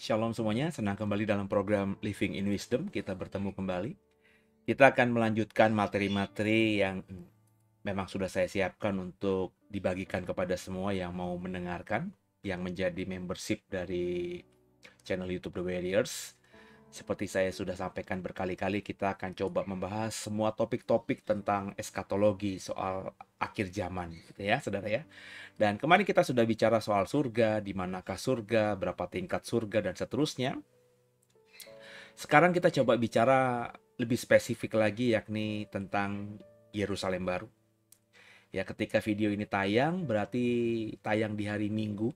Shalom semuanya, senang kembali dalam program Living in Wisdom. Kita bertemu kembali. Kita akan melanjutkan materi-materi yang memang sudah saya siapkan untuk dibagikan kepada semua yang mau mendengarkan, yang menjadi membership dari channel YouTube The Warriors. Seperti saya sudah sampaikan berkali-kali, kita akan coba membahas semua topik-topik tentang eskatologi, soal akhir zaman, gitu ya, saudara ya. Dan kemarin kita sudah bicara soal surga, di manakah surga, berapa tingkat surga, dan seterusnya. Sekarang kita coba bicara lebih spesifik lagi, yakni tentang Yerusalem baru. Ya, ketika video ini tayang, berarti tayang di hari Minggu,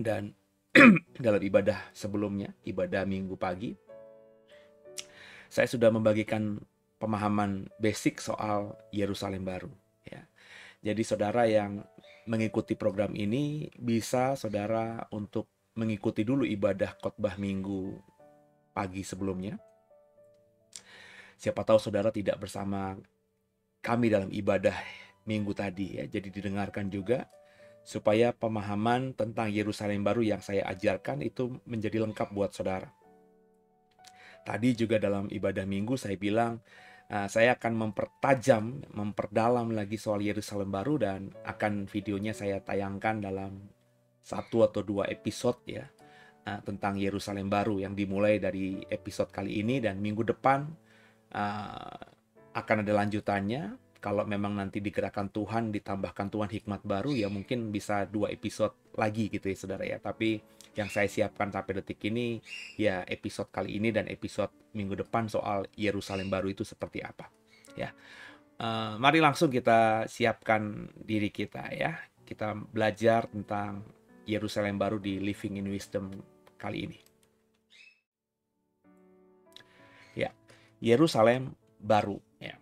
dan dalam ibadah sebelumnya, ibadah Minggu pagi, saya sudah membagikan pemahaman basic soal Yerusalem baru. Ya. Jadi saudara yang mengikuti program ini, bisa saudara untuk mengikuti dulu ibadah khotbah Minggu pagi sebelumnya. Siapa tahu saudara tidak bersama kami dalam ibadah Minggu tadi ya, jadi didengarkan juga supaya pemahaman tentang Yerusalem baru yang saya ajarkan itu menjadi lengkap buat saudara. Tadi juga dalam ibadah Minggu saya bilang saya akan memperdalam lagi soal Yerusalem baru, dan akan videonya saya tayangkan dalam 1 atau 2 episode ya, tentang Yerusalem baru yang dimulai dari episode kali ini, dan minggu depan akan ada lanjutannya. Kalau memang nanti digerakkan Tuhan, ditambahkan Tuhan hikmat baru, ya mungkin bisa 2 episode lagi gitu ya saudara ya. Tapi yang saya siapkan sampai detik ini ya episode kali ini dan episode minggu depan soal Yerusalem baru itu seperti apa ya. Mari langsung kita siapkan diri kita ya. Kita belajar tentang Yerusalem baru di Living in Wisdom kali ini. Ya, Yerusalem baru ya.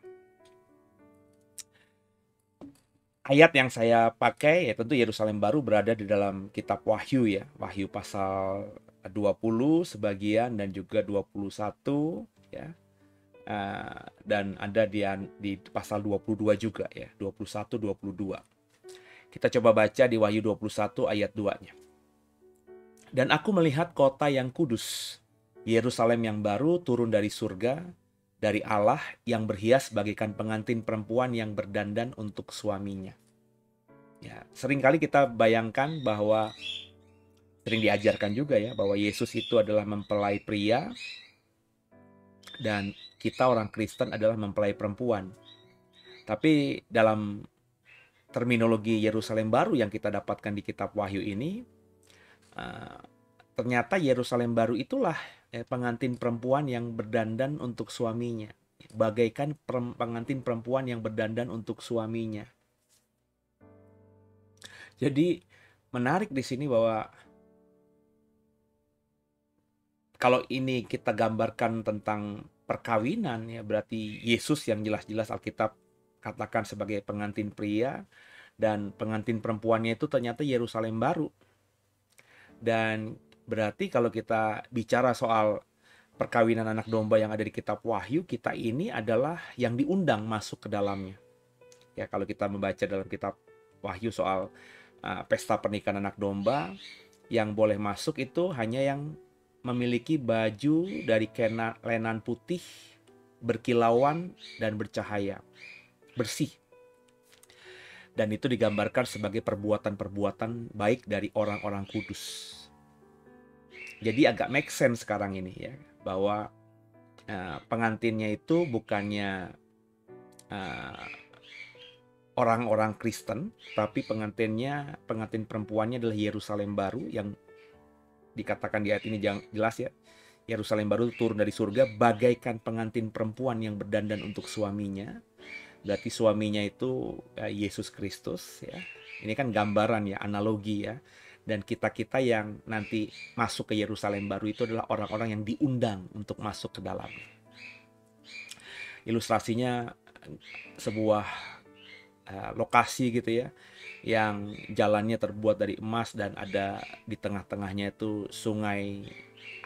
Ayat yang saya pakai ya tentu Yerusalem baru berada di dalam kitab Wahyu ya. Wahyu pasal 20 sebagian dan juga 21 ya. Dan ada di pasal 22 juga ya, 21 22. Kita coba baca di Wahyu 21 ayat 2-nya. Dan aku melihat kota yang kudus, Yerusalem yang baru turun dari surga, dari Allah, yang berhias bagaikan pengantin perempuan yang berdandan untuk suaminya. Ya, seringkali kita bayangkan bahwa sering diajarkan juga ya bahwa Yesus itu adalah mempelai pria dan kita orang Kristen adalah mempelai perempuan. Tapi dalam terminologi Yerusalem baru yang kita dapatkan di kitab Wahyu ini, ternyata Yerusalem baru itulah pengantin perempuan yang berdandan untuk suaminya. Bagaikan pengantin perempuan yang berdandan untuk suaminya. Jadi menarik di sini bahwa kalau ini kita gambarkan tentang perkawinan ya, berarti Yesus yang jelas-jelas Alkitab katakan sebagai pengantin pria, dan pengantin perempuannya itu ternyata Yerusalem baru. Dan berarti kalau kita bicara soal perkawinan anak domba yang ada di kitab Wahyu, kita ini adalah yang diundang masuk ke dalamnya. Ya, kalau kita membaca dalam kitab Wahyu soal pesta pernikahan anak domba, yang boleh masuk itu hanya yang memiliki baju dari lenan putih, berkilauan dan bercahaya, bersih. Dan itu digambarkan sebagai perbuatan-perbuatan baik dari orang-orang kudus. Jadi agak make sense sekarang ini ya, bahwa pengantinnya itu bukannya orang-orang Kristen, tapi pengantin perempuannya adalah Yerusalem baru, yang dikatakan di ayat ini jelas ya, Yerusalem baru turun dari surga bagaikan pengantin perempuan yang berdandan untuk suaminya. Berarti suaminya itu Yesus Kristus ya. Ini kan gambaran ya, analogi ya. Dan kita-kita yang nanti masuk ke Yerusalem baru itu adalah orang-orang yang diundang untuk masuk ke dalamnya. Ilustrasinya sebuah lokasi gitu ya, yang jalannya terbuat dari emas dan ada di tengah-tengahnya itu sungai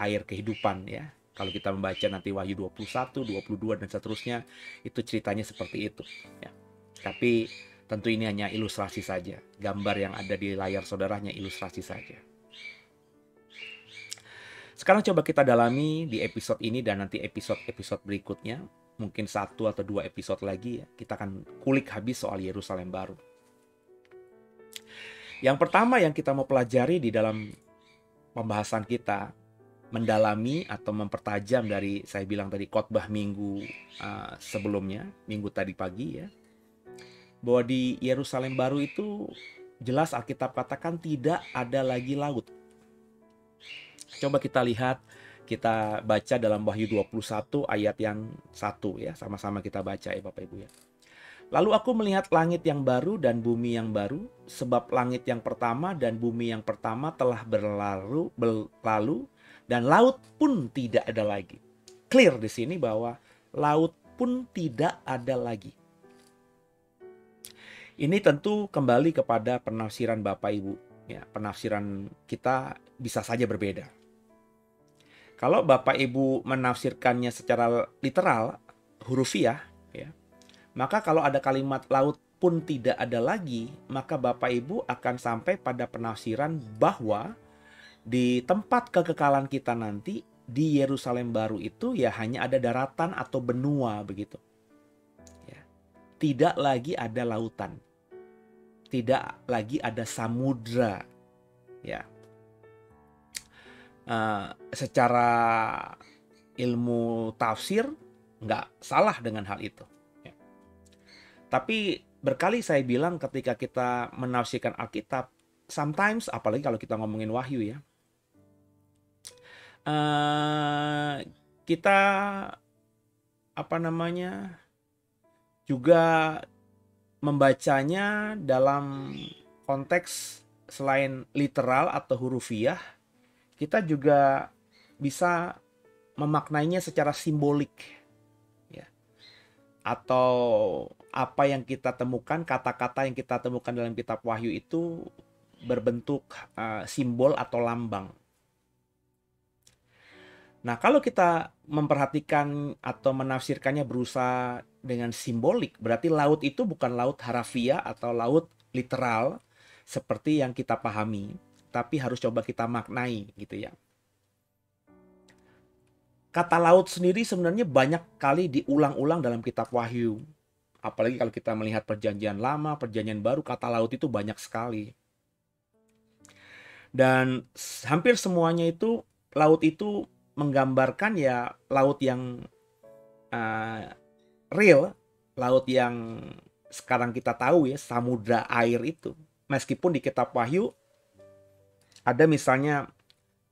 air kehidupan ya. Kalau kita membaca nanti Wahyu 21, 22 dan seterusnya, itu ceritanya seperti itu ya. Tapi tentu ini hanya ilustrasi saja. Gambar yang ada di layar saudaranya ilustrasi saja. Sekarang coba kita dalami di episode ini dan nanti episode-episode berikutnya. Mungkin 1 atau 2 episode lagi ya. Kita akan kulik habis soal Yerusalem baru. Yang pertama yang kita mau pelajari di dalam pembahasan kita, mendalami atau mempertajam dari saya bilang tadi khotbah minggu sebelumnya, minggu tadi pagi ya, bahwa di Yerusalem baru itu jelas Alkitab katakan tidak ada lagi laut. Coba kita lihat, kita baca dalam Wahyu 21 ayat yang 1 ya, sama-sama kita baca ya Bapak Ibu ya. Lalu aku melihat langit yang baru dan bumi yang baru, sebab langit yang pertama dan bumi yang pertama telah berlalu dan laut pun tidak ada lagi. Clear di sini bahwa laut pun tidak ada lagi. Ini tentu kembali kepada penafsiran Bapak Ibu. Ya, penafsiran kita bisa saja berbeda. Kalau Bapak Ibu menafsirkannya secara literal, hurufiah, ya, maka kalau ada kalimat laut pun tidak ada lagi, maka Bapak Ibu akan sampai pada penafsiran bahwa di tempat kekekalan kita nanti, di Yerusalem baru itu ya hanya ada daratan atau benua begitu. Ya. Tidak lagi ada lautan. Tidak lagi ada samudra. Ya. Secara ilmu tafsir nggak salah dengan hal itu. Ya. Tapi berkali saya bilang ketika kita menafsirkan Alkitab, sometimes apalagi kalau kita ngomongin Wahyu ya, kita juga membacanya dalam konteks selain literal atau hurufiah, kita juga bisa memaknainya secara simbolik ya. Atau apa yang kita temukan, kata-kata yang kita temukan dalam kitab Wahyu itu berbentuk simbol atau lambang. Nah, kalau kita memperhatikan atau menafsirkannya berusaha dengan simbolik, berarti laut itu bukan laut harafiah atau laut literal seperti yang kita pahami, tapi harus coba kita maknai gitu ya. Kata laut sendiri sebenarnya banyak kali diulang-ulang dalam kitab Wahyu. Apalagi kalau kita melihat perjanjian lama, perjanjian baru, kata laut itu banyak sekali. Dan hampir semuanya itu, laut itu menggambarkan ya laut yang real, laut yang sekarang kita tahu ya, samudra air itu. Meskipun di kitab Wahyu ada misalnya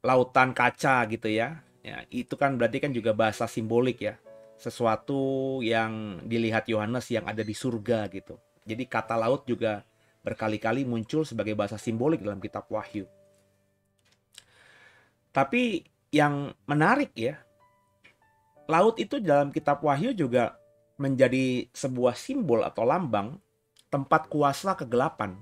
lautan kaca gitu ya. Ya, itu kan berarti kan juga bahasa simbolik ya. Sesuatu yang dilihat Yohanes yang ada di surga gitu. Jadi kata laut juga berkali-kali muncul sebagai bahasa simbolik dalam kitab Wahyu. Tapi yang menarik ya, laut itu dalam kitab Wahyu juga menjadi sebuah simbol atau lambang tempat kuasa kegelapan.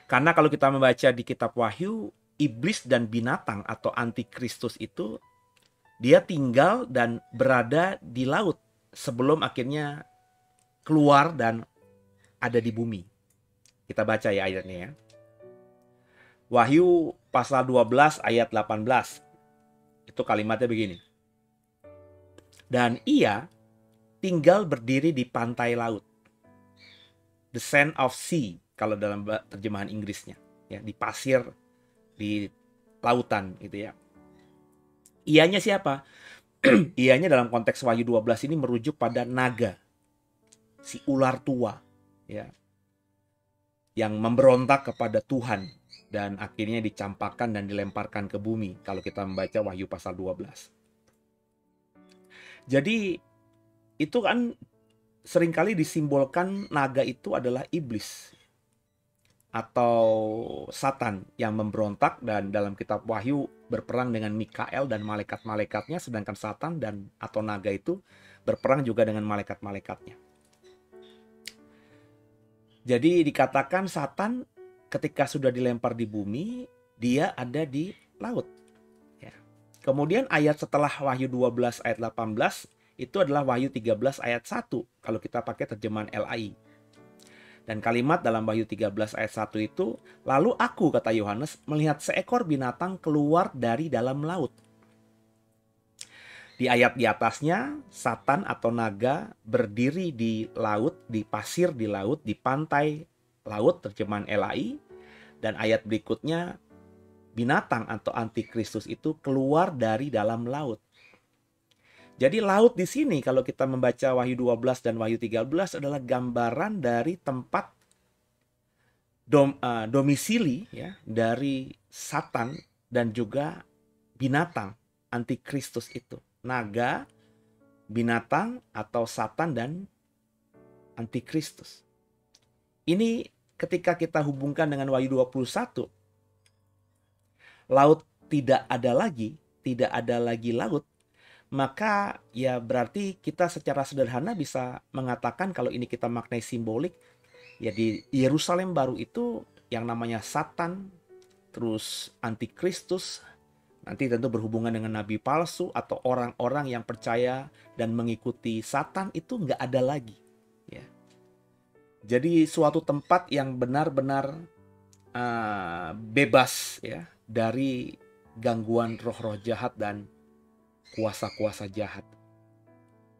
Karena kalau kita membaca di kitab Wahyu, iblis dan binatang atau antikristus itu dia tinggal dan berada di laut sebelum akhirnya keluar dan ada di bumi. Kita baca ya ayatnya ya. Wahyu pasal 12 ayat 18. Itu kalimatnya begini. Dan ia tinggal berdiri di pantai laut. The sand of sea kalau dalam terjemahan Inggrisnya, ya, di pasir, di lautan gitu ya. Ianya siapa? Ianya dalam konteks Wahyu 12 ini merujuk pada naga, si ular tua, ya, yang memberontak kepada Tuhan dan akhirnya dicampakkan dan dilemparkan ke bumi kalau kita membaca Wahyu pasal 12. Jadi itu kan seringkali disimbolkan naga itu adalah iblis. atau Satan yang memberontak dan dalam kitab Wahyu berperang dengan Mikael dan malaikat-malaikatnya, sedangkan Satan dan atau naga itu berperang juga dengan malaikat-malaikatnya. Jadi dikatakan Satan ketika sudah dilempar di bumi, dia ada di laut. Ya. Kemudian ayat setelah Wahyu 12 ayat 18 itu adalah Wahyu 13 ayat 1 kalau kita pakai terjemahan LAI. Dan kalimat dalam Wahyu 13 ayat 1 itu, lalu aku, kata Yohanes, melihat seekor binatang keluar dari dalam laut. Di ayat di atasnya, Satan atau naga berdiri di laut, di pasir di laut, di pantai laut, terjemahan LAI. Dan ayat berikutnya, binatang atau antikristus itu keluar dari dalam laut. Jadi laut di sini kalau kita membaca Wahyu 12 dan Wahyu 13 adalah gambaran dari tempat domisili ya dari Satan dan juga binatang antikristus itu. Naga, binatang atau Satan dan antikristus. Ini ketika kita hubungkan dengan Wahyu 21, laut tidak ada lagi laut, maka ya berarti kita secara sederhana bisa mengatakan kalau ini kita maknai simbolik, ya di Yerusalem baru itu yang namanya Satan, terus antikristus, nanti tentu berhubungan dengan nabi palsu atau orang-orang yang percaya dan mengikuti Satan itu nggak ada lagi. Ya. Jadi suatu tempat yang benar-benar bebas ya dari gangguan roh-roh jahat dan kuasa-kuasa jahat.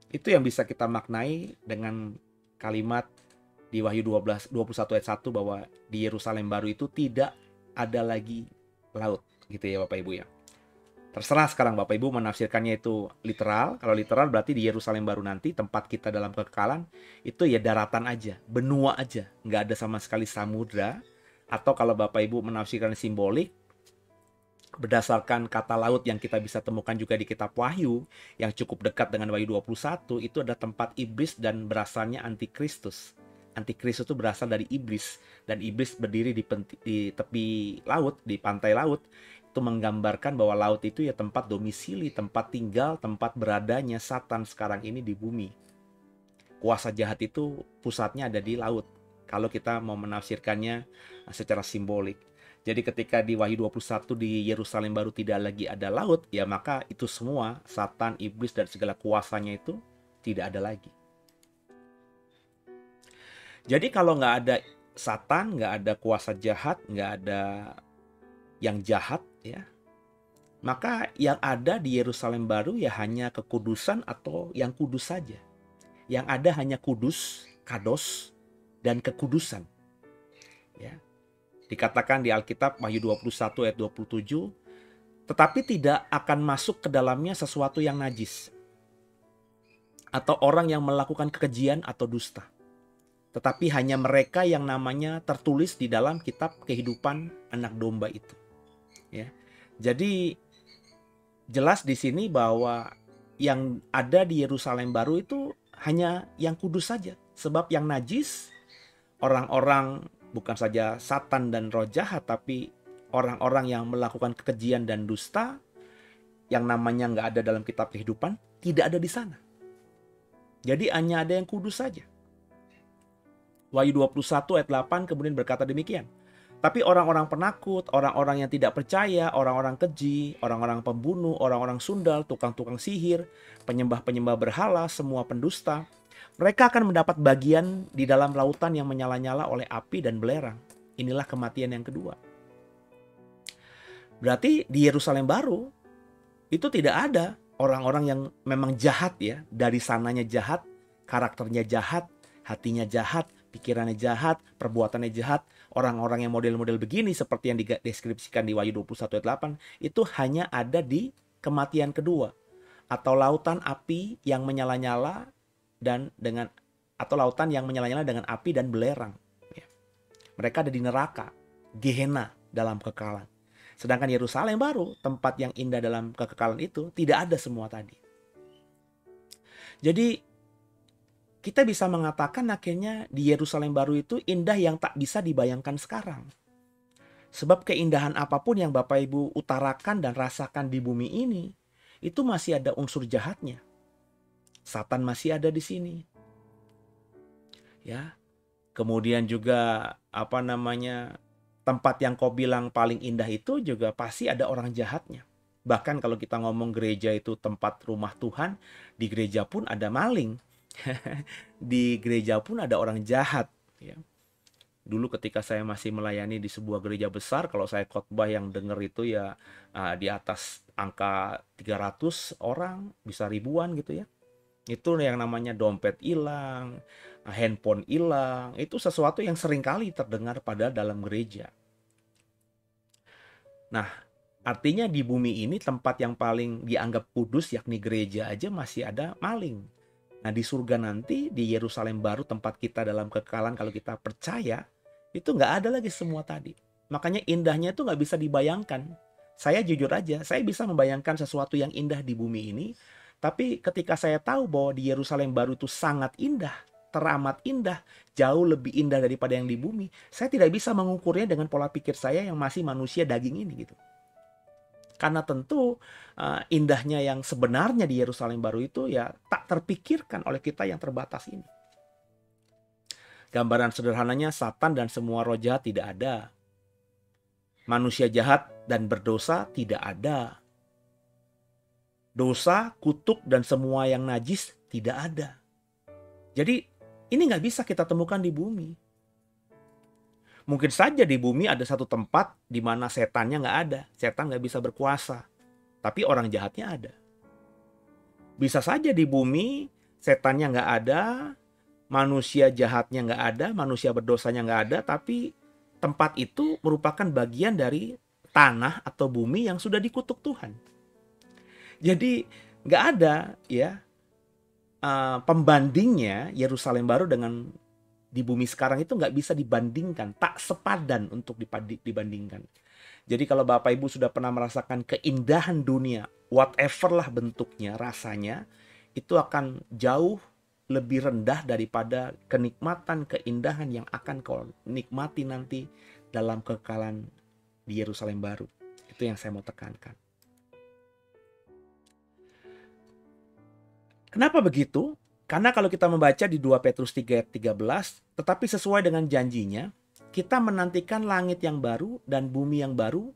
Itu yang bisa kita maknai dengan kalimat di Wahyu 21 ayat 1 bahwa di Yerusalem baru itu tidak ada lagi laut, gitu ya Bapak Ibu ya. Terserah sekarang Bapak Ibu menafsirkannya itu literal. Kalau literal berarti di Yerusalem baru nanti tempat kita dalam kekekalan itu ya daratan aja, benua aja, nggak ada sama sekali samudra. Atau kalau Bapak Ibu menafsirkan simbolik, berdasarkan kata laut yang kita bisa temukan juga di kitab Wahyu yang cukup dekat dengan Wahyu 21, itu adalah tempat iblis dan berasalnya antikristus. Antikristus itu berasal dari iblis, dan iblis berdiri di tepi laut, di pantai laut. Itu menggambarkan bahwa laut itu ya tempat domisili, tempat tinggal, tempat beradanya Satan sekarang ini di bumi. Kuasa jahat itu pusatnya ada di laut kalau kita mau menafsirkannya secara simbolik. Jadi ketika di Wahyu 21 di Yerusalem baru tidak lagi ada laut, ya maka itu semua Satan, iblis dan segala kuasanya itu tidak ada lagi. Jadi kalau nggak ada Satan, nggak ada kuasa jahat, nggak ada yang jahat ya, maka yang ada di Yerusalem baru ya hanya kekudusan atau yang kudus saja. Yang ada hanya kudus, kados, dan kekudusan. Ya. Dikatakan di Alkitab Wahyu 21 ayat 27, tetapi tidak akan masuk ke dalamnya sesuatu yang najis atau orang yang melakukan kekejian atau dusta. Tetapi hanya mereka yang namanya tertulis di dalam kitab kehidupan anak domba itu. Ya. Jadi jelas di sini bahwa yang ada di Yerusalem baru itu hanya yang kudus saja. Sebab yang najis, orang-orang bukan saja Satan dan roh jahat, tapi orang-orang yang melakukan kekejian dan dusta, yang namanya nggak ada dalam kitab kehidupan, tidak ada di sana. Jadi hanya ada yang kudus saja. Wahyu 21 ayat 8 kemudian berkata demikian. Tapi orang-orang penakut, orang-orang yang tidak percaya, orang-orang keji, orang-orang pembunuh, orang-orang sundal, tukang-tukang sihir, penyembah-penyembah berhala, semua pendusta, mereka akan mendapat bagian di dalam lautan yang menyala-nyala oleh api dan belerang. Inilah kematian yang kedua. Berarti di Yerusalem baru itu tidak ada orang-orang yang memang jahat ya. Dari sananya jahat, karakternya jahat, hatinya jahat, pikirannya jahat, perbuatannya jahat. Orang-orang yang model-model begini seperti yang dideskripsikan di Wahyu 21 ayat 8 itu hanya ada di kematian kedua. Atau lautan api yang menyala-nyala dan dengan atau lautan yang menyala-nyala dengan api dan belerang. Ya. Mereka ada di neraka, Gehenna dalam kekekalan. Sedangkan Yerusalem baru, tempat yang indah dalam kekekalan itu, tidak ada semua tadi. Jadi kita bisa mengatakan akhirnya di Yerusalem baru itu indah yang tak bisa dibayangkan sekarang. Sebab keindahan apapun yang Bapak Ibu utarakan dan rasakan di bumi ini, itu masih ada unsur jahatnya. Satan masih ada di sini. Ya. Kemudian juga tempat yang kau bilang paling indah itu juga pasti ada orang jahatnya. Bahkan kalau kita ngomong gereja itu tempat rumah Tuhan, di gereja pun ada maling. Di gereja pun ada orang jahat, ya. Dulu ketika saya masih melayani di sebuah gereja besar, kalau saya khotbah yang denger itu ya di atas angka 300 orang, bisa ribuan gitu ya. Itu yang namanya dompet hilang, handphone hilang. Itu sesuatu yang sering kali terdengar pada dalam gereja. Nah, artinya di bumi ini tempat yang paling dianggap kudus yakni gereja aja masih ada maling. Nah, di surga nanti, di Yerusalem baru tempat kita dalam kekekalan kalau kita percaya, itu nggak ada lagi semua tadi. Makanya indahnya itu nggak bisa dibayangkan. Saya jujur aja, saya bisa membayangkan sesuatu yang indah di bumi ini, tapi ketika saya tahu bahwa di Yerusalem baru itu sangat indah, teramat indah, jauh lebih indah daripada yang di bumi, saya tidak bisa mengukurnya dengan pola pikir saya yang masih manusia daging ini gitu. Karena tentu indahnya yang sebenarnya di Yerusalem baru itu ya tak terpikirkan oleh kita yang terbatas ini. Gambaran sederhananya, Satan dan semua roh jahat tidak ada. Manusia jahat dan berdosa tidak ada. Dosa, kutuk, dan semua yang najis tidak ada. Jadi ini nggak bisa kita temukan di bumi. Mungkin saja di bumi ada satu tempat di mana setannya nggak ada. Setan nggak bisa berkuasa. Tapi orang jahatnya ada. Bisa saja di bumi setannya nggak ada, manusia jahatnya nggak ada, manusia berdosanya nggak ada, tapi tempat itu merupakan bagian dari tanah atau bumi yang sudah dikutuk Tuhan. Jadi nggak ada ya pembandingnya Yerusalem baru dengan di bumi sekarang itu nggak bisa dibandingkan, tak sepadan untuk dibandingkan. Jadi kalau Bapak Ibu sudah pernah merasakan keindahan dunia, whatever lah bentuknya, rasanya, itu akan jauh lebih rendah daripada kenikmatan, keindahan yang akan kau nikmati nanti dalam kekekalan di Yerusalem baru. Itu yang saya mau tekankan. Kenapa begitu? Karena kalau kita membaca di 2 Petrus 3 ayat 13, tetapi sesuai dengan janjinya, kita menantikan langit yang baru dan bumi yang baru,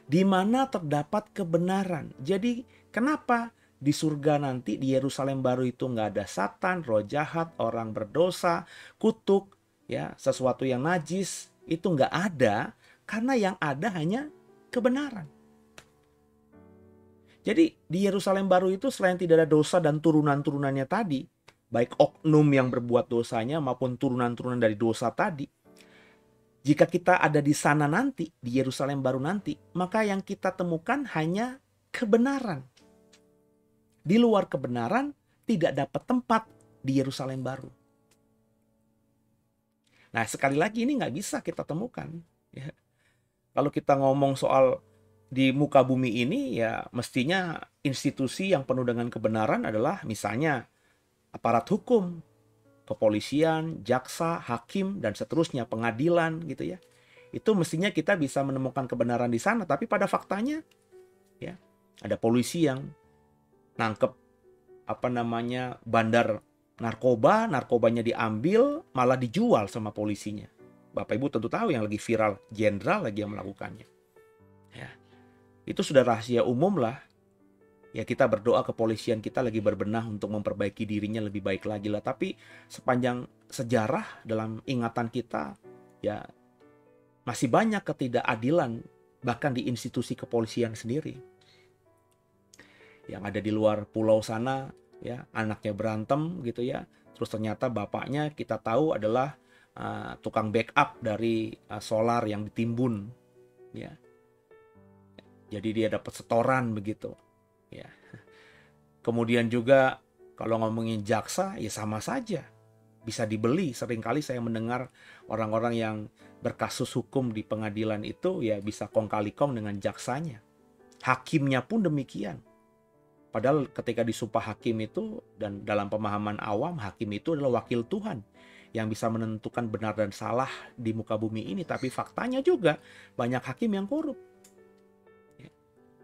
di mana terdapat kebenaran. Jadi kenapa di surga nanti, di Yerusalem baru itu nggak ada Satan, roh jahat, orang berdosa, kutuk, ya sesuatu yang najis, itu nggak ada, karena yang ada hanya kebenaran. Jadi di Yerusalem baru itu selain tidak ada dosa dan turunan-turunannya tadi, baik oknum yang berbuat dosanya maupun turunan-turunan dari dosa tadi, jika kita ada di sana nanti, di Yerusalem baru nanti, maka yang kita temukan hanya kebenaran. Di luar kebenaran tidak dapat tempat di Yerusalem baru. Nah, sekali lagi ini nggak bisa kita temukan. Ya. Kalau kita ngomong soal di muka bumi ini, ya mestinya institusi yang penuh dengan kebenaran adalah misalnya aparat hukum, kepolisian, jaksa, hakim, dan seterusnya, pengadilan gitu ya. Itu mestinya kita bisa menemukan kebenaran di sana, tapi pada faktanya ya ada polisi yang nangkep bandar narkoba, narkobanya diambil malah dijual sama polisinya. Bapak Ibu tentu tahu yang lagi viral, jenderal lagi yang melakukannya. Ya. Itu sudah rahasia umum lah. Ya kita berdoa kepolisian kita lagi berbenah untuk memperbaiki dirinya lebih baik lagi lah. Tapi sepanjang sejarah dalam ingatan kita, ya masih banyak ketidakadilan bahkan di institusi kepolisian sendiri. Yang ada di luar pulau sana, ya anaknya berantem gitu ya. Terus ternyata bapaknya kita tahu adalah tukang backup dari solar yang ditimbun, ya. Jadi dia dapat setoran begitu. Ya. Kemudian juga kalau ngomongin jaksa ya sama saja. Bisa dibeli. Seringkali saya mendengar orang-orang yang berkasus hukum di pengadilan itu ya bisa kong kali kong dengan jaksanya. Hakimnya pun demikian. Padahal ketika disumpah hakim itu, dan dalam pemahaman awam, hakim itu adalah wakil Tuhan yang bisa menentukan benar dan salah di muka bumi ini. Tapi faktanya juga banyak hakim yang korup.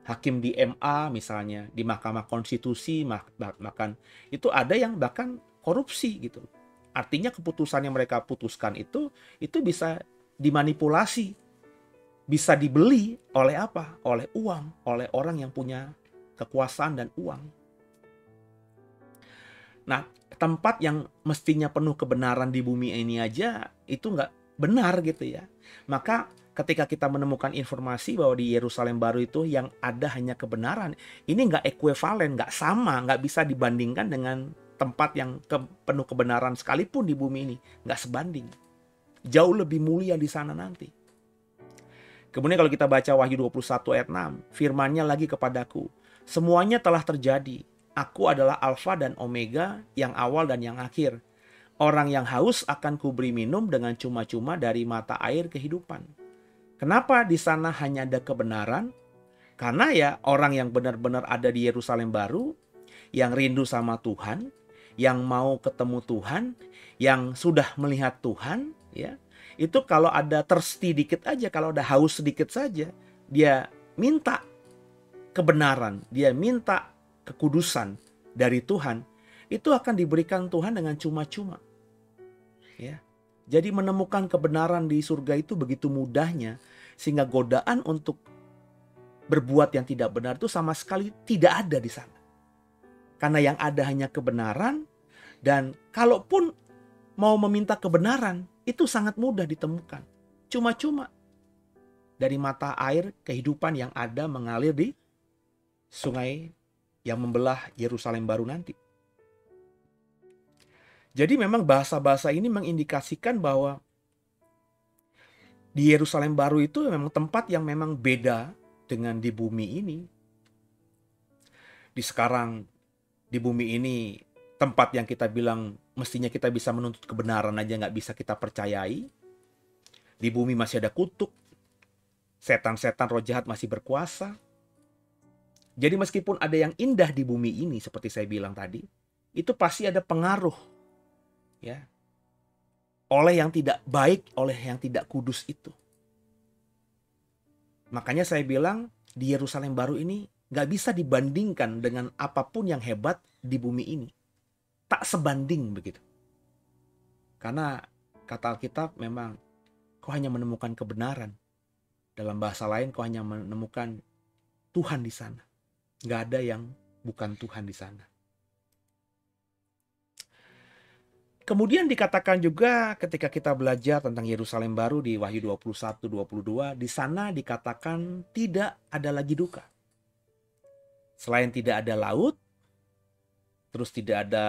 Hakim di MA misalnya, di Mahkamah Konstitusi, bahkan itu ada yang bahkan korupsi gitu. Artinya keputusan yang mereka putuskan itu bisa dimanipulasi, bisa dibeli oleh apa? Oleh uang, oleh orang yang punya kekuasaan dan uang. Nah, tempat yang mestinya penuh kebenaran di bumi ini aja itu nggak benar gitu ya. Maka ketika kita menemukan informasi bahwa di Yerusalem baru itu yang ada hanya kebenaran, ini nggak ekuivalen, nggak sama, nggak bisa dibandingkan dengan tempat yang penuh kebenaran sekalipun di bumi ini. Nggak sebanding. Jauh lebih mulia di sana nanti. Kemudian kalau kita baca Wahyu 21 ayat 6, firman-Nya lagi kepadaku, semuanya telah terjadi. Aku adalah Alfa dan Omega, yang awal dan yang akhir. Orang yang haus akan kuberi minum dengan cuma-cuma dari mata air kehidupan. Kenapa di sana hanya ada kebenaran? Karena ya orang yang benar-benar ada di Yerusalem baru, yang rindu sama Tuhan, yang mau ketemu Tuhan, yang sudah melihat Tuhan, ya, itu kalau ada thirsty dikit aja, kalau ada haus sedikit saja, dia minta kebenaran, dia minta kekudusan dari Tuhan, itu akan diberikan Tuhan dengan cuma-cuma. Ya. Jadi menemukan kebenaran di surga itu begitu mudahnya, sehingga godaan untuk berbuat yang tidak benar itu sama sekali tidak ada di sana. Karena yang ada hanya kebenaran, dan kalaupun mau meminta kebenaran, itu sangat mudah ditemukan. Cuma-cuma dari mata air kehidupan yang ada mengalir di sungai yang membelah Yerusalem baru nanti. Jadi memang bahasa-bahasa ini mengindikasikan bahwa di Yerusalem baru itu memang tempat yang memang beda dengan di bumi ini. Di sekarang, di bumi ini, tempat yang kita bilang mestinya kita bisa menuntut kebenaran aja nggak bisa kita percayai. Di bumi masih ada kutuk. Setan-setan roh jahat masih berkuasa. Jadi meskipun ada yang indah di bumi ini, seperti saya bilang tadi, itu pasti ada pengaruh, ya, oleh yang tidak baik, oleh yang tidak kudus itu. Makanya saya bilang di Yerusalem baru ini nggak bisa dibandingkan dengan apapun yang hebat di bumi ini. Tak sebanding begitu. Karena kata Alkitab memang kau hanya menemukan kebenaran. Dalam bahasa lain kau hanya menemukan Tuhan di sana. Nggak ada yang bukan Tuhan di sana. Kemudian dikatakan juga ketika kita belajar tentang Yerusalem baru di Wahyu 21-22, di sana dikatakan tidak ada lagi duka. Selain tidak ada laut, terus tidak ada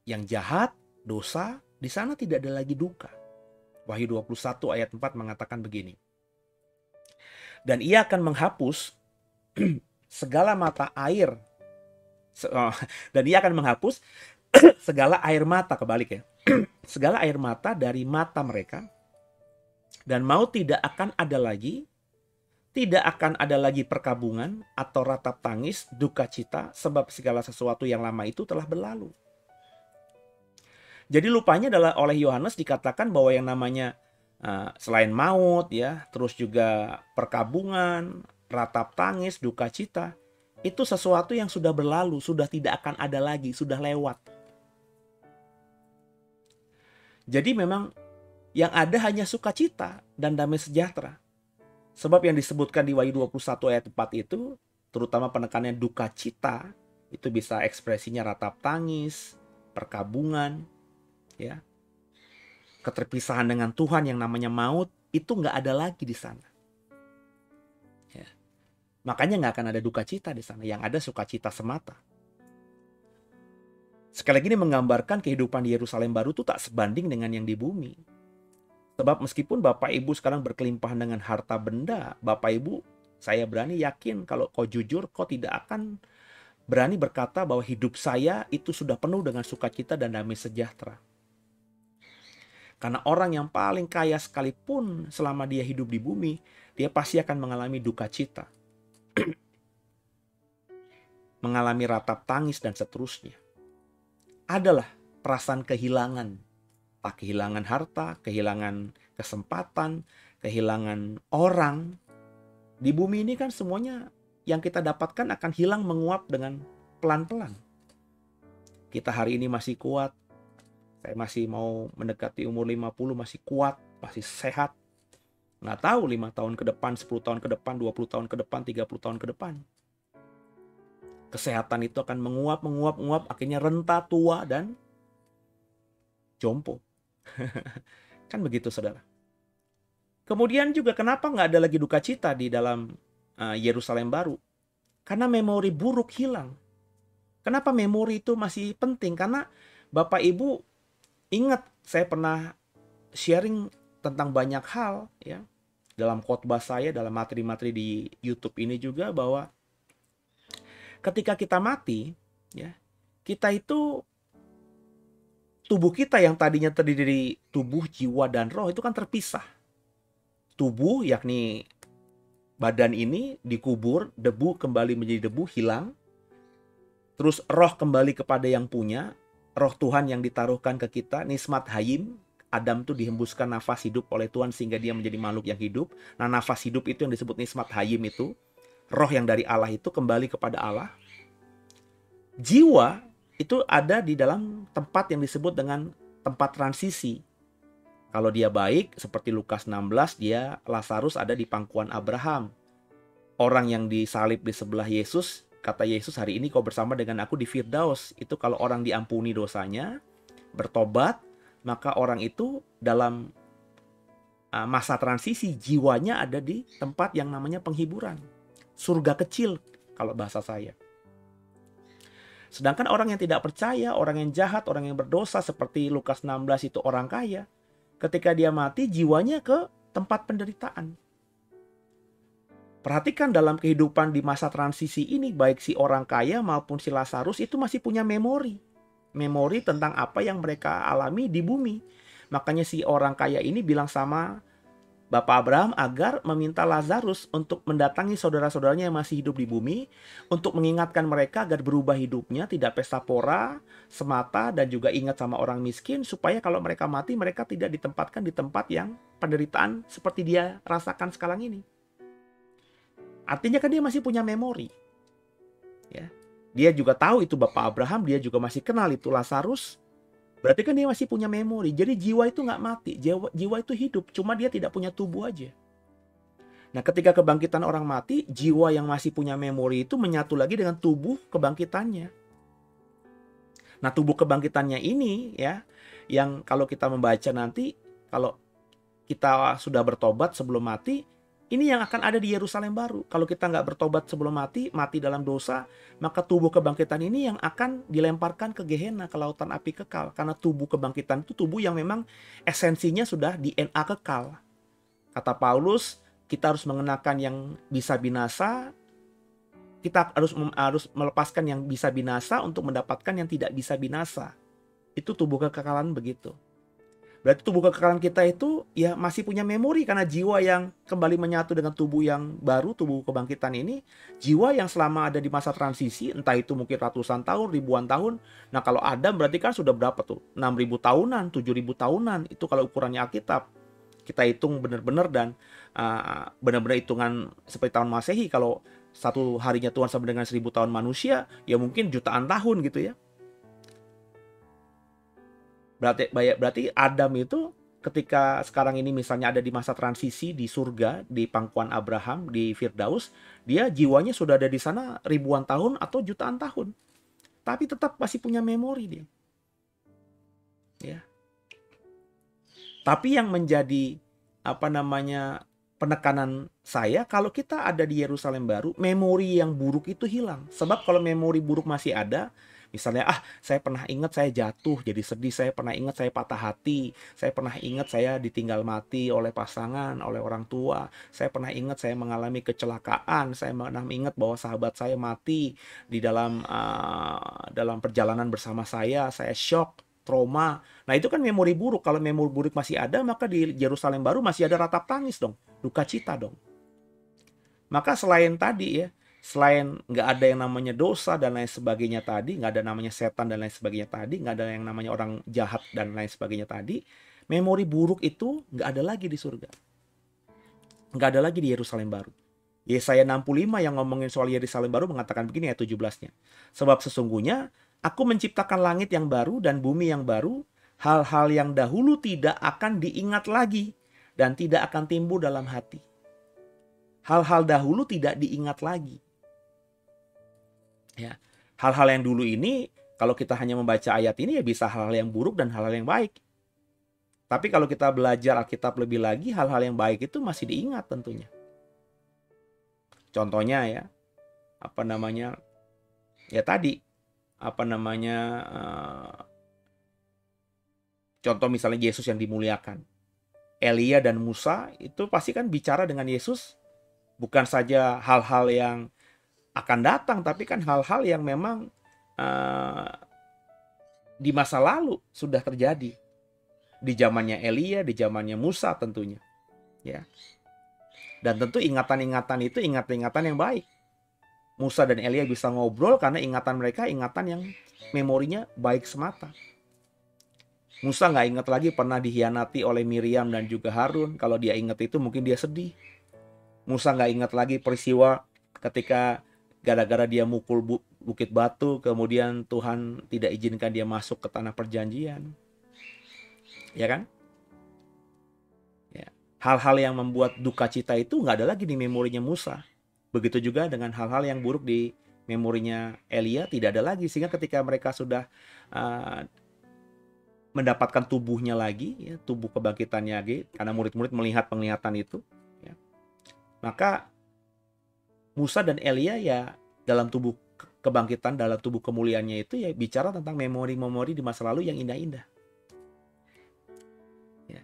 yang jahat, dosa, di sana tidak ada lagi duka. Wahyu 21 ayat 4 mengatakan begini. Dan ia akan menghapus segala mata air. Dan ia akan menghapus segala air mata, kebalik ya. Segala air mata dari mata mereka. Dan maut tidak akan ada lagi. Tidak akan ada lagi perkabungan atau ratap tangis, duka cita, sebab segala sesuatu yang lama itu telah berlalu. Jadi lupanya adalah oleh Yohanes dikatakan bahwa yang namanya selain maut, ya, terus juga perkabungan, ratap tangis, duka cita, itu sesuatu yang sudah berlalu, sudah tidak akan ada lagi, sudah lewat. Jadi memang yang ada hanya sukacita dan damai sejahtera. Sebab yang disebutkan di Wahyu 21 ayat 4 itu, terutama penekanannya duka cita, itu bisa ekspresinya ratap tangis, perkabungan, ya, keterpisahan dengan Tuhan yang namanya maut, itu nggak ada lagi di sana. Ya. Makanya nggak akan ada duka cita di sana, yang ada sukacita semata. Sekali lagi ini menggambarkan kehidupan di Yerusalem baru itu tak sebanding dengan yang di bumi. Sebab meskipun Bapak Ibu sekarang berkelimpahan dengan harta benda, Bapak Ibu, saya berani yakin kalau kau jujur, kau tidak akan berani berkata bahwa hidup saya itu sudah penuh dengan sukacita dan damai sejahtera. Karena orang yang paling kaya sekalipun selama dia hidup di bumi, dia pasti akan mengalami duka cita. mengalami ratap tangis dan seterusnya. Adalah perasaan kehilangan. Tak kehilangan harta, kehilangan kesempatan, kehilangan orang. Di bumi ini kan semuanya yang kita dapatkan akan hilang menguap dengan pelan-pelan. Kita hari ini masih kuat. Saya masih mau mendekati umur 50, masih kuat, masih sehat. Nggak tahu 5 tahun ke depan, 10 tahun ke depan, 20 tahun ke depan, 30 tahun ke depan. Kesehatan itu akan menguap, akhirnya renta, tua, dan jompo. Kan begitu, saudara. Kemudian juga kenapa nggak ada lagi duka cita di dalam Yerusalem baru? Karena memori buruk hilang. Kenapa memori itu masih penting? Karena Bapak Ibu ingat, saya pernah sharing tentang banyak hal ya dalam khotbah saya, dalam materi-materi di YouTube ini juga, bahwa ketika kita mati ya, kita itu tubuh kita yang tadinya terdiri dari tubuh, jiwa, dan roh itu kan terpisah. Tubuh yakni badan ini dikubur, debu kembali menjadi debu, hilang. Terus roh kembali kepada yang punya, roh Tuhan yang ditaruhkan ke kita, nismat hayim. Adam tuh dihembuskan nafas hidup oleh Tuhan sehingga dia menjadi makhluk yang hidup. Nah, nafas hidup itu yang disebut nismat hayim itu, roh yang dari Allah itu kembali kepada Allah. Jiwa itu ada di dalam tempat yang disebut dengan tempat transisi. Kalau dia baik, seperti Lukas 16, dia Lazarus ada di pangkuan Abraham. Orang yang disalib di sebelah Yesus, kata Yesus, hari ini kau bersama dengan aku di Firdaus. Itu kalau orang diampuni dosanya, bertobat, maka orang itu dalam masa transisi, jiwanya ada di tempat yang namanya penghiburan. Surga kecil, kalau bahasa saya. Sedangkan orang yang tidak percaya, orang yang jahat, orang yang berdosa, seperti Lukas 16 itu orang kaya, ketika dia mati, jiwanya ke tempat penderitaan. Perhatikan dalam kehidupan di masa transisi ini, baik si orang kaya maupun si Lazarus itu masih punya memori. Memori tentang apa yang mereka alami di bumi. Makanya si orang kaya ini bilang sama Bapak Abraham agar meminta Lazarus untuk mendatangi saudara-saudaranya yang masih hidup di bumi, untuk mengingatkan mereka agar berubah hidupnya, tidak pesta pora semata, dan juga ingat sama orang miskin, supaya kalau mereka mati, mereka tidak ditempatkan di tempat yang penderitaan seperti dia rasakan sekarang ini. Artinya kan dia masih punya memori. Ya. Dia juga tahu itu Bapak Abraham, dia juga masih kenal itu Lazarus. Berarti kan dia masih punya memori. Jadi jiwa itu nggak mati, jiwa itu hidup, cuma dia tidak punya tubuh aja. Nah, ketika kebangkitan orang mati, jiwa yang masih punya memori itu menyatu lagi dengan tubuh kebangkitannya. Nah, tubuh kebangkitannya ini ya, yang kalau kita membaca nanti, kalau kita sudah bertobat sebelum mati, ini yang akan ada di Yerusalem baru. Kalau kita nggak bertobat sebelum mati dalam dosa, maka tubuh kebangkitan ini yang akan dilemparkan ke Gehenna, ke lautan api kekal. Karena tubuh kebangkitan itu tubuh yang memang esensinya sudah DNA kekal. Kata Paulus, kita harus mengenakan yang bisa binasa, kita harus melepaskan yang bisa binasa untuk mendapatkan yang tidak bisa binasa. Itu tubuh kekekalan begitu. Berarti tubuh kekekalan kita itu ya masih punya memori, karena jiwa yang kembali menyatu dengan tubuh yang baru, tubuh kebangkitan ini, jiwa yang selama ada di masa transisi, entah itu mungkin ratusan tahun, ribuan tahun. Nah, kalau Adam berarti kan sudah berapa tuh? 6.000 tahunan, 7.000 tahunan. Itu kalau ukurannya Alkitab. Kita hitung benar-benar, dan benar-benar hitungan seperti tahun Masehi. Kalau satu harinya Tuhan sama dengan 1.000 tahun manusia, ya mungkin jutaan tahun gitu ya. Berarti Adam itu ketika sekarang ini misalnya ada di masa transisi di surga, di pangkuan Abraham, di Firdaus, dia jiwanya sudah ada di sana ribuan tahun atau jutaan tahun. Tapi tetap masih punya memori dia. Ya. Tapi yang menjadi penekanan saya, kalau kita ada di Yerusalem baru, memori yang buruk itu hilang. Sebab kalau memori buruk masih ada, misalnya, saya pernah ingat saya jatuh jadi sedih, saya pernah ingat saya patah hati, saya pernah ingat saya ditinggal mati oleh pasangan, oleh orang tua, saya pernah ingat saya mengalami kecelakaan, saya pernah ingat bahwa sahabat saya mati di dalam perjalanan bersama saya shock, trauma. Nah, itu kan memori buruk. Kalau memori buruk masih ada, maka di Yerusalem baru masih ada ratap tangis dong, duka cita dong. Maka selain tadi ya, Selain nggak ada yang namanya dosa dan lain sebagainya tadi, nggak ada namanya setan dan lain sebagainya tadi, nggak ada yang namanya orang jahat dan lain sebagainya tadi, memori buruk itu nggak ada lagi di surga. Nggak ada lagi di Yerusalem baru. Yesaya 65 yang ngomongin soal Yerusalem baru mengatakan begini ayat 17-nya. Sebab sesungguhnya aku menciptakan langit yang baru dan bumi yang baru, hal-hal yang dahulu tidak akan diingat lagi dan tidak akan timbul dalam hati. Hal-hal dahulu tidak diingat lagi. Ya, hal-hal yang dulu ini kalau kita hanya membaca ayat ini ya bisa hal-hal yang buruk dan hal-hal yang baik. Tapi kalau kita belajar Alkitab lebih lagi, hal-hal yang baik itu masih diingat tentunya. Contohnya ya, contoh misalnya Yesus yang dimuliakan. Elia dan Musa itu pasti kan bicara dengan Yesus bukan saja hal-hal yang akan datang, tapi kan hal-hal yang memang di masa lalu sudah terjadi. Di zamannya Elia, di zamannya Musa tentunya. Ya. Dan tentu ingatan-ingatan itu ingatan-ingatan yang baik. Musa dan Elia bisa ngobrol karena ingatan mereka ingatan yang memorinya baik semata. Musa nggak ingat lagi pernah dikhianati oleh Miriam dan juga Harun. Kalau dia ingat itu mungkin dia sedih. Musa nggak ingat lagi peristiwa ketika gara-gara dia mukul bukit batu, kemudian Tuhan tidak izinkan dia masuk ke tanah perjanjian. Ya kan? Ya. Hal-hal yang membuat duka cita itu nggak ada lagi di memorinya Musa. Begitu juga dengan hal-hal yang buruk di memorinya Elia tidak ada lagi. Sehingga ketika mereka sudah mendapatkan tubuhnya lagi, ya, tubuh kebangkitannya lagi, karena murid-murid melihat penglihatan itu, ya, maka Musa dan Elia ya dalam tubuh kebangkitan, dalam tubuh kemuliaannya itu ya bicara tentang memori-memori di masa lalu yang indah-indah. Ya.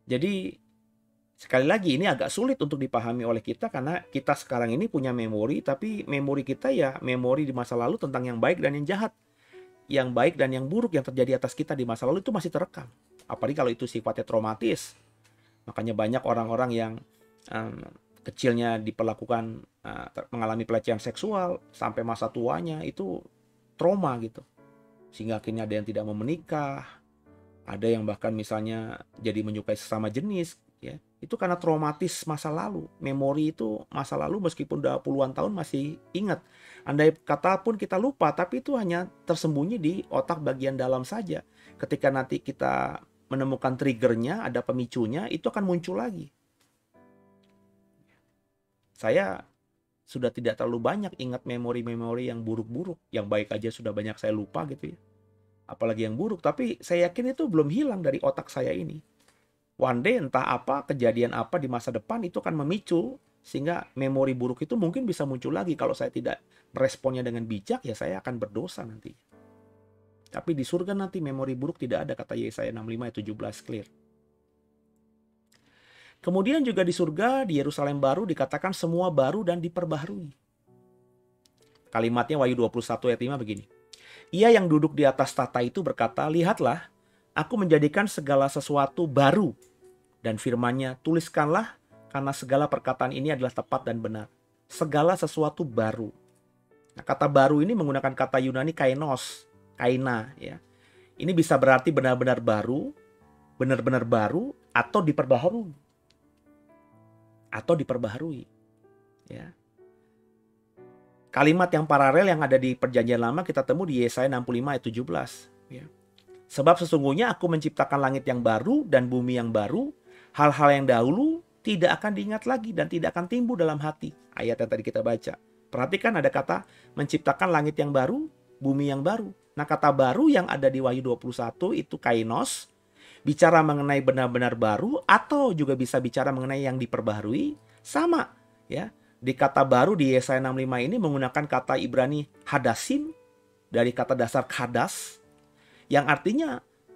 Jadi sekali lagi ini agak sulit untuk dipahami oleh kita karena kita sekarang ini punya memori, tapi memori kita ya memori di masa lalu tentang yang baik dan yang jahat. Yang baik dan yang buruk yang terjadi atas kita di masa lalu itu masih terekam. Apalagi kalau itu sifatnya traumatis. Makanya banyak orang-orang yang kecilnya diperlakukan mengalami pelecehan seksual sampai masa tuanya itu trauma gitu. Sehingga akhirnya ada yang tidak mau menikah, ada yang bahkan misalnya jadi menyukai sesama jenis, ya. Itu karena traumatis masa lalu. Memori itu masa lalu meskipun udah puluhan tahun masih ingat. Andai kata pun kita lupa, tapi itu hanya tersembunyi di otak bagian dalam saja. Ketika nanti kita menemukan triggernya, ada pemicunya, itu akan muncul lagi. Saya sudah tidak terlalu banyak ingat memori-memori yang buruk-buruk. Yang baik aja sudah banyak saya lupa gitu ya. Apalagi yang buruk. Tapi saya yakin itu belum hilang dari otak saya ini. One day entah apa, kejadian apa di masa depan itu akan memicu. Sehingga memori buruk itu mungkin bisa muncul lagi. Kalau saya tidak meresponnya dengan bijak, ya saya akan berdosa nanti. Tapi di surga nanti memori buruk tidak ada, kata Yesaya 65 ayat 17 clear. Kemudian juga di surga, di Yerusalem baru dikatakan semua baru dan diperbaharui. Kalimatnya Wahyu 21 ayat 5 begini. Ia yang duduk di atas tahta itu berkata, lihatlah, aku menjadikan segala sesuatu baru. Dan firman-Nya, tuliskanlah, karena segala perkataan ini adalah tepat dan benar. Segala sesuatu baru. Nah, kata baru ini menggunakan kata Yunani kainos, kaina. Ya. Ini bisa berarti benar-benar baru, benar-benar baru, atau diperbaharui. Atau diperbaharui. Ya. Kalimat yang paralel yang ada di perjanjian lama kita temu di Yesaya 65 ayat 17. Ya. Sebab sesungguhnya aku menciptakan langit yang baru dan bumi yang baru, hal-hal yang dahulu tidak akan diingat lagi dan tidak akan timbul dalam hati. Ayat yang tadi kita baca. Perhatikan ada kata menciptakan langit yang baru, bumi yang baru. Nah kata baru yang ada di Wahyu 21 itu kainos. Bicara mengenai benar-benar baru atau juga bisa bicara mengenai yang diperbaharui. Sama ya. Di kata baru di Yesaya 65 ini menggunakan kata Ibrani hadasim. Dari kata dasar hadas. Yang artinya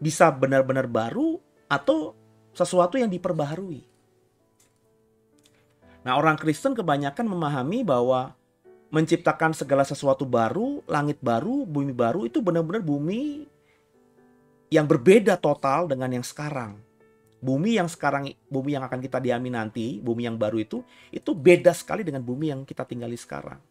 bisa benar-benar baru atau sesuatu yang diperbaharui. Nah, orang Kristen kebanyakan memahami bahwa menciptakan segala sesuatu baru, langit baru, bumi baru itu benar-benar bumi yang berbeda total dengan yang sekarang. Bumi yang sekarang, bumi yang akan kita diami nanti, bumi yang baru itu beda sekali dengan bumi yang kita tinggali sekarang.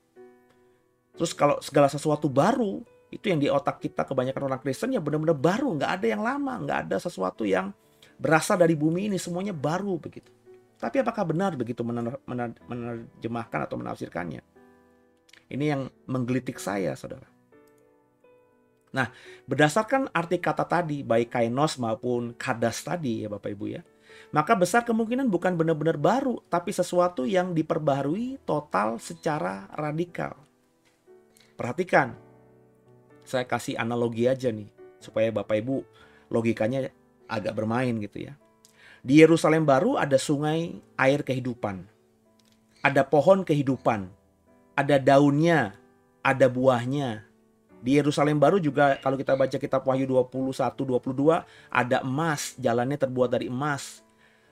Terus kalau segala sesuatu baru, itu yang di otak kita kebanyakan orang Kristen ya benar-benar baru, nggak ada yang lama, nggak ada sesuatu yang berasal dari bumi ini, semuanya baru begitu. Tapi apakah benar begitu menerjemahkan atau menafsirkannya? Ini yang menggelitik saya, saudara. Nah, berdasarkan arti kata tadi, baik kainos maupun kadas tadi ya Bapak Ibu ya, maka besar kemungkinan bukan benar-benar baru, tapi sesuatu yang diperbaharui total secara radikal. Perhatikan, saya kasih analogi aja nih, supaya Bapak Ibu logikanya agak bermain gitu ya. Di Yerusalem baru ada sungai air kehidupan, ada pohon kehidupan, ada daunnya, ada buahnya. Di Yerusalem baru juga kalau kita baca kitab Wahyu 21-22, ada emas, jalannya terbuat dari emas.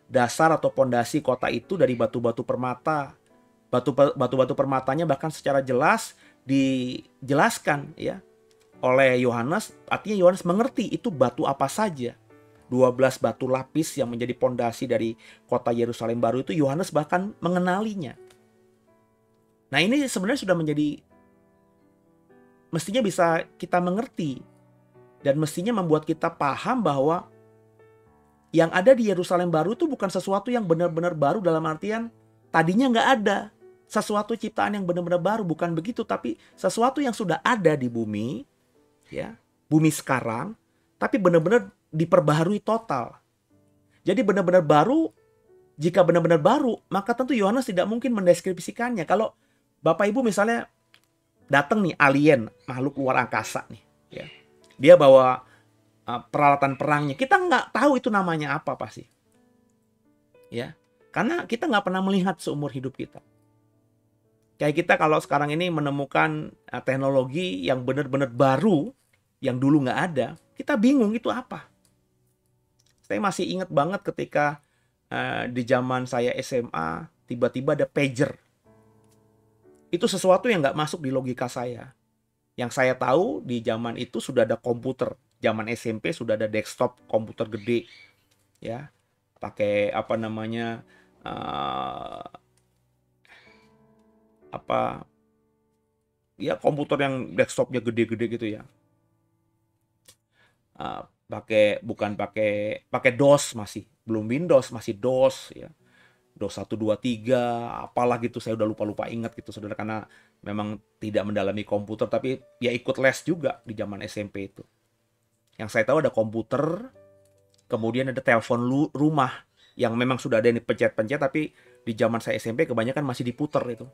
Dasar atau pondasi kota itu dari batu-batu permata. Batu-batu permatanya bahkan secara jelas dijelaskan ya oleh Yohanes. Artinya Yohanes mengerti itu batu apa saja. 12 batu lapis yang menjadi pondasi dari kota Yerusalem baru itu Yohanes bahkan mengenalinya. Nah, ini sebenarnya sudah menjadi, mestinya bisa kita mengerti dan mestinya membuat kita paham bahwa yang ada di Yerusalem baru itu bukan sesuatu yang benar-benar baru dalam artian tadinya nggak ada. Sesuatu ciptaan yang benar-benar baru, bukan begitu, tapi sesuatu yang sudah ada di bumi, ya, bumi sekarang, tapi benar-benar diperbaharui total. Jadi benar-benar baru, jika benar-benar baru, maka tentu Yohanes tidak mungkin mendeskripsikannya. Kalau Bapak Ibu misalnya datang nih alien, makhluk luar angkasa nih, ya. Dia bawa peralatan perangnya, kita nggak tahu itu namanya apa pasti, ya, karena kita nggak pernah melihat seumur hidup kita. Kayak kita kalau sekarang ini menemukan teknologi yang benar-benar baru, yang dulu nggak ada, kita bingung itu apa. Saya masih ingat banget ketika di zaman saya SMA, tiba-tiba ada pager. Itu sesuatu yang nggak masuk di logika saya. Yang saya tahu di zaman itu sudah ada komputer. Zaman SMP sudah ada desktop komputer gede, ya, pakai apa namanya ya komputer yang desktopnya gede-gede gitu ya. Bukan pakai DOS, masih belum Windows, masih DOS ya. DOS 1 2 3 apalah gitu, saya udah lupa ingat gitu Saudara, karena memang tidak mendalami komputer, tapi ya ikut les juga di zaman SMP itu. Yang saya tahu ada komputer, kemudian ada telepon rumah yang memang sudah ada yang dipencet-pencet, tapi di zaman saya SMP kebanyakan masih diputer itu.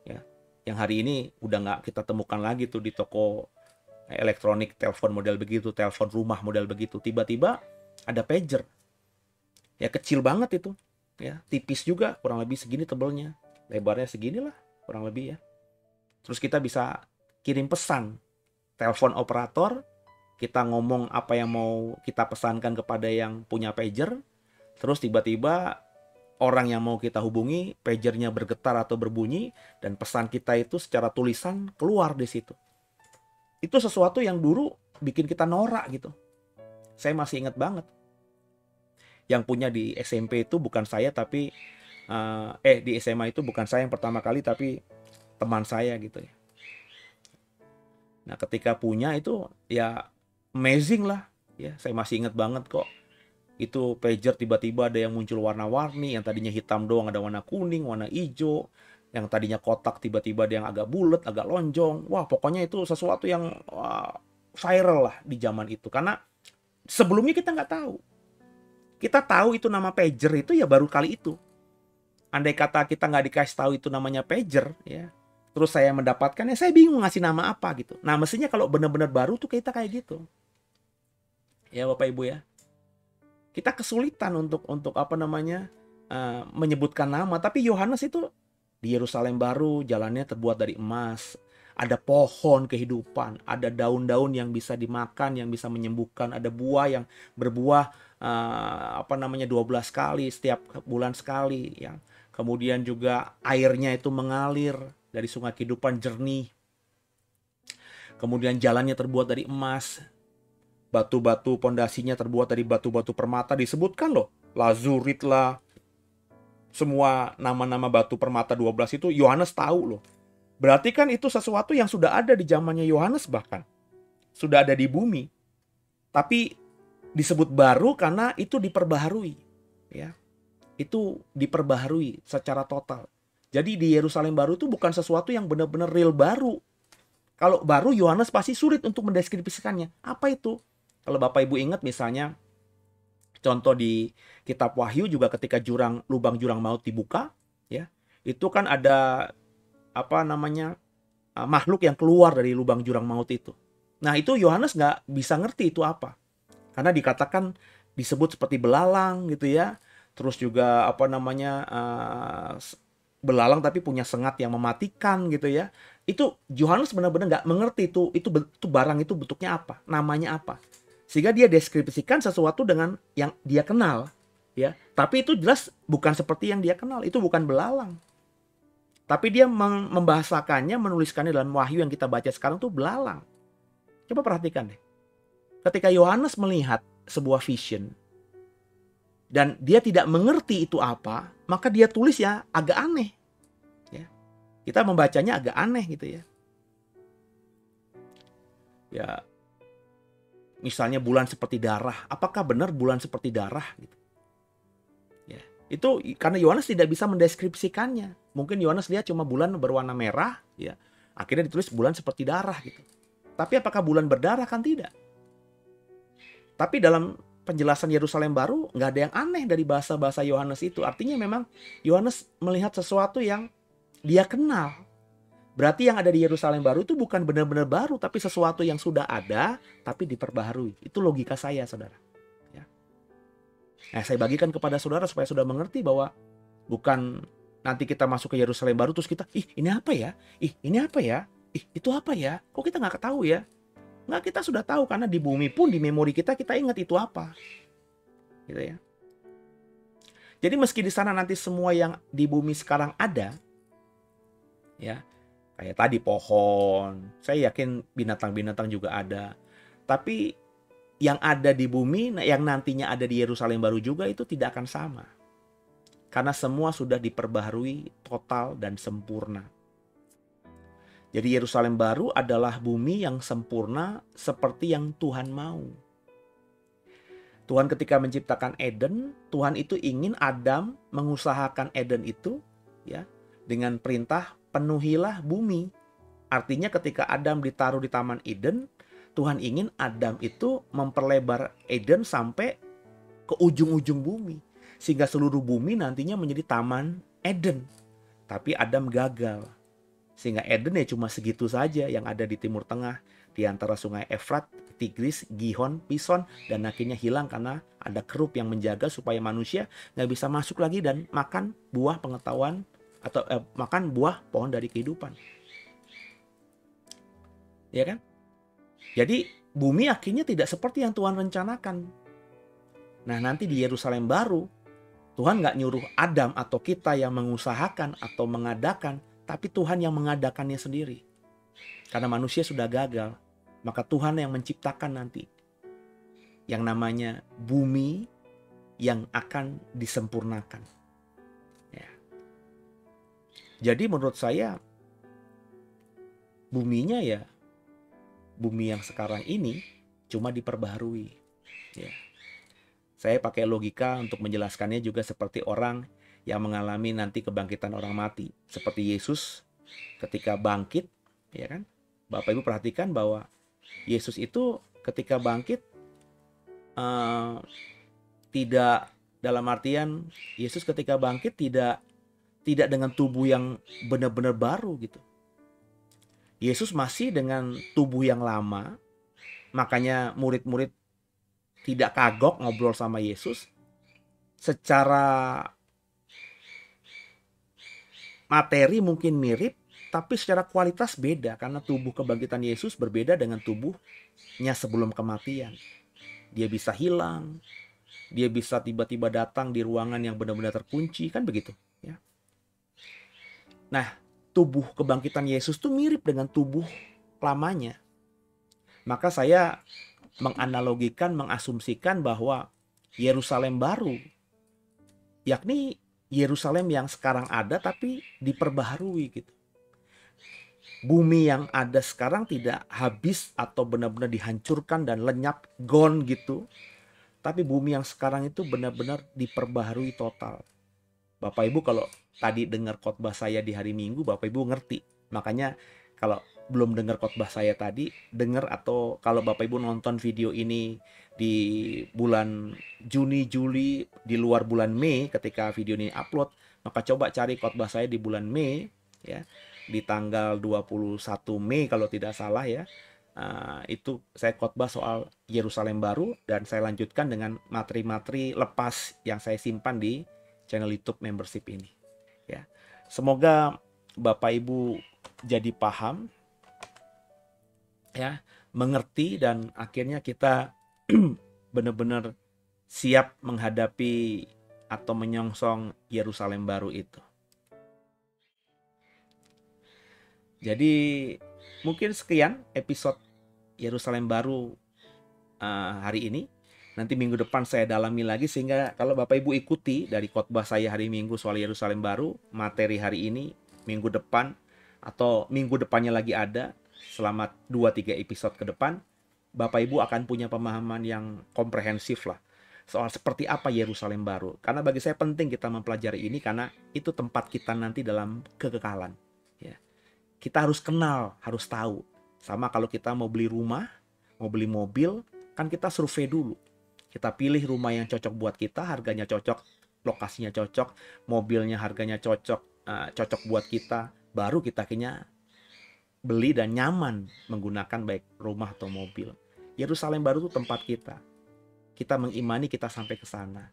Ya. Yang hari ini udah nggak kita temukan lagi tuh di toko elektronik telepon model begitu, telepon rumah model begitu. Tiba-tiba ada pager. Ya kecil banget itu. Ya, tipis juga, kurang lebih segini tebelnya. Lebarnya segini lah, kurang lebih ya. Terus kita bisa kirim pesan. Telepon operator, kita ngomong apa yang mau kita pesankan kepada yang punya pager. Terus tiba-tiba orang yang mau kita hubungi, pagernya bergetar atau berbunyi, dan pesan kita itu secara tulisan keluar di situ. Itu sesuatu yang dulu bikin kita norak gitu. Saya masih ingat banget. Yang punya di SMP itu bukan saya, tapi di SMA itu bukan saya yang pertama kali, tapi teman saya gitu ya. Nah, ketika punya itu ya amazing lah ya. Saya masih ingat banget kok. Itu pager tiba-tiba ada yang muncul warna-warni, yang tadinya hitam doang ada warna kuning, warna hijau, yang tadinya kotak tiba-tiba ada yang agak bulat, agak lonjong. Wah, pokoknya itu sesuatu yang viral lah di zaman itu. Karena sebelumnya kita nggak tahu. Kita tahu itu nama pager itu ya baru kali itu. Andai kata kita nggak dikasih tahu itu namanya pager, ya, terus saya mendapatkannya, saya bingung ngasih nama apa gitu. Nah, mestinya kalau benar-benar baru tuh kita kayak gitu. Ya Bapak Ibu ya. Kita kesulitan untuk apa namanya menyebutkan nama. Tapi Yohanes itu di Yerusalem baru, jalannya terbuat dari emas. Ada pohon kehidupan, ada daun-daun yang bisa dimakan, yang bisa menyembuhkan, ada buah yang berbuah 12 kali setiap bulan sekali ya. Kemudian juga airnya itu mengalir dari sungai kehidupan jernih. Kemudian jalannya terbuat dari emas. Batu-batu pondasinya terbuat dari batu-batu permata, disebutkan loh. Lazurit lah. Semua nama-nama batu permata 12 itu Yohanes tahu loh. Berarti kan itu sesuatu yang sudah ada di zamannya Yohanes, bahkan sudah ada di bumi. Tapi disebut baru karena itu diperbaharui, ya. Itu diperbaharui secara total. Jadi di Yerusalem baru itu bukan sesuatu yang benar-benar real baru. Kalau baru, Yohanes pasti sulit untuk mendeskripsikannya. Apa itu? Kalau Bapak Ibu ingat misalnya contoh di kitab Wahyu juga ketika lubang jurang maut dibuka, ya. Itu kan ada makhluk yang keluar dari lubang jurang maut itu. Nah, itu Yohanes nggak bisa ngerti itu apa. Karena dikatakan disebut seperti belalang gitu ya. Terus juga belalang tapi punya sengat yang mematikan gitu ya. Itu Yohanes benar-benar nggak mengerti itu barang itu bentuknya apa, namanya apa. Sehingga dia deskripsikan sesuatu dengan yang dia kenal, ya. Tapi itu jelas bukan seperti yang dia kenal, itu bukan belalang. Tapi dia membahasakannya, menuliskannya dalam Wahyu yang kita baca sekarang tuh belalang. Coba perhatikan deh. Ketika Yohanes melihat sebuah vision dan dia tidak mengerti itu apa, maka dia tulis ya agak aneh. Ya. Kita membacanya agak aneh gitu ya. Ya, misalnya bulan seperti darah. Apakah benar bulan seperti darah? Gitu. Ya, itu karena Yohanes tidak bisa mendeskripsikannya. Mungkin Yohanes lihat cuma bulan berwarna merah, ya. Akhirnya ditulis bulan seperti darah gitu. Tapi apakah bulan berdarah? Kan tidak. Tapi dalam penjelasan Yerusalem baru nggak ada yang aneh dari bahasa-bahasa Yohanes itu. Artinya memang Yohanes melihat sesuatu yang dia kenal. Berarti yang ada di Yerusalem baru itu bukan benar-benar baru, tapi sesuatu yang sudah ada tapi diperbaharui. Itu logika saya, saudara. Ya. Nah, saya bagikan kepada saudara supaya saudara mengerti bahwa bukan nanti kita masuk ke Yerusalem baru terus kita, ini apa ya? Ini apa ya? Itu apa ya? Kok kita nggak tahu ya? Nggak, kita sudah tahu karena di bumi pun di memori kita ingat itu apa. Gitu ya. Jadi meski di sana nanti semua yang di bumi sekarang ada, ya, kayak tadi pohon, saya yakin binatang-binatang juga ada. Tapi yang ada di bumi, yang nantinya ada di Yerusalem baru juga itu tidak akan sama. Karena semua sudah diperbaharui total dan sempurna. Jadi Yerusalem baru adalah bumi yang sempurna seperti yang Tuhan mau. Tuhan ketika menciptakan Eden, Tuhan itu ingin Adam mengusahakan Eden itu, ya, dengan perintah penuhilah bumi. Artinya ketika Adam ditaruh di Taman Eden, Tuhan ingin Adam itu memperlebar Eden sampai ke ujung-ujung bumi. Sehingga seluruh bumi nantinya menjadi Taman Eden. Tapi Adam gagal. Sehingga Eden ya cuma segitu saja yang ada di Timur Tengah. Di antara sungai Efrat, Tigris, Gihon, Pison. Dan akhirnya hilang karena ada kerup yang menjaga supaya manusia gak bisa masuk lagi dan makan buah pengetahuan atau makan buah pohon dari kehidupan. Ya kan? Jadi bumi akhirnya tidak seperti yang Tuhan rencanakan. Nah, nanti di Yerusalem baru, Tuhan gak nyuruh Adam atau kita yang mengusahakan atau mengadakan, tapi Tuhan yang mengadakannya sendiri. Karena manusia sudah gagal, maka Tuhan yang menciptakan nanti yang namanya bumi yang akan disempurnakan. Ya. Jadi menurut saya buminya ya bumi yang sekarang ini cuma diperbaharui. Ya. Saya pakai logika untuk menjelaskannya juga seperti orang yang mengalami nanti kebangkitan orang mati. Seperti Yesus ketika bangkit, ya kan? Bapak Ibu perhatikan bahwa Yesus itu ketika bangkit tidak, dalam artian Yesus ketika bangkit tidak dengan tubuh yang benar-benar baru gitu. Yesus masih dengan tubuh yang lama. Makanya murid-murid tidak kagok ngobrol sama Yesus. Secara materi mungkin mirip, tapi secara kualitas beda. Karena tubuh kebangkitan Yesus berbeda dengan tubuhnya sebelum kematian. Dia bisa hilang. Dia bisa tiba-tiba datang di ruangan yang benar-benar terkunci. Kan begitu. Ya. Nah, tubuh kebangkitan Yesus itu mirip dengan tubuh lamanya. Maka saya menganalogikan, mengasumsikan bahwa Yerusalem baru, yakni Yerusalem yang sekarang ada tapi diperbaharui gitu. bumi yang ada sekarang tidak habis atau benar-benar dihancurkan dan lenyap, gone gitu. Tapi bumi yang sekarang itu benar-benar diperbaharui total. Bapak Ibu kalau tadi dengar khotbah saya di hari Minggu, Bapak Ibu ngerti. Makanya kalau belum dengar khotbah saya tadi, dengar, atau kalau Bapak Ibu nonton video ini di bulan Juni, Juli, di luar bulan Mei ketika video ini upload, maka coba cari khotbah saya di bulan Mei ya, di tanggal 21 Mei kalau tidak salah ya. Itu saya khotbah soal Yerusalem baru, dan saya lanjutkan dengan materi-materi lepas yang saya simpan di channel YouTube membership ini ya. Semoga Bapak Ibu jadi paham ya, mengerti, dan akhirnya kita benar-benar siap menghadapi atau menyongsong Yerusalem baru itu. Jadi mungkin sekian episode Yerusalem baru hari ini. Nanti minggu depan saya dalami lagi, sehingga kalau Bapak Ibu ikuti dari khotbah saya hari Minggu soal Yerusalem baru, materi hari ini, minggu depan atau minggu depannya lagi ada, selama 2-3 episode ke depan, Bapak Ibu akan punya pemahaman yang komprehensif lah soal seperti apa Yerusalem baru. Karena bagi saya penting kita mempelajari ini, karena itu tempat kita nanti dalam kekekalan ya. Kita harus kenal, harus tahu. Sama kalau kita mau beli rumah, mau beli mobil, kan kita survei dulu. Kita pilih rumah yang cocok buat kita, harganya cocok, lokasinya cocok, mobilnya harganya cocok, cocok buat kita, baru kita akhirnya beli dan nyaman menggunakan baik rumah atau mobil. Yerusalem baru itu tempat kita. Kita mengimani kita sampai ke sana.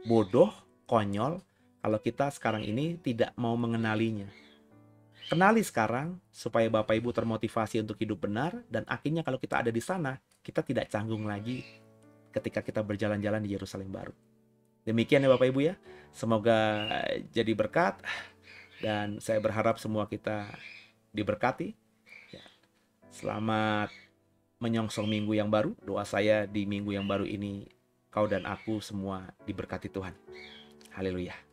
Bodoh, konyol kalau kita sekarang ini tidak mau mengenalinya. Kenali sekarang supaya Bapak Ibu termotivasi untuk hidup benar, dan akhirnya kalau kita ada di sana, kita tidak canggung lagi ketika kita berjalan-jalan di Yerusalem baru. Demikian ya Bapak Ibu ya. Semoga jadi berkat, dan saya berharap semua kita diberkati. Selamat menyongsong minggu yang baru. Doa saya di minggu yang baru ini, kau dan aku semua diberkati Tuhan. Haleluya.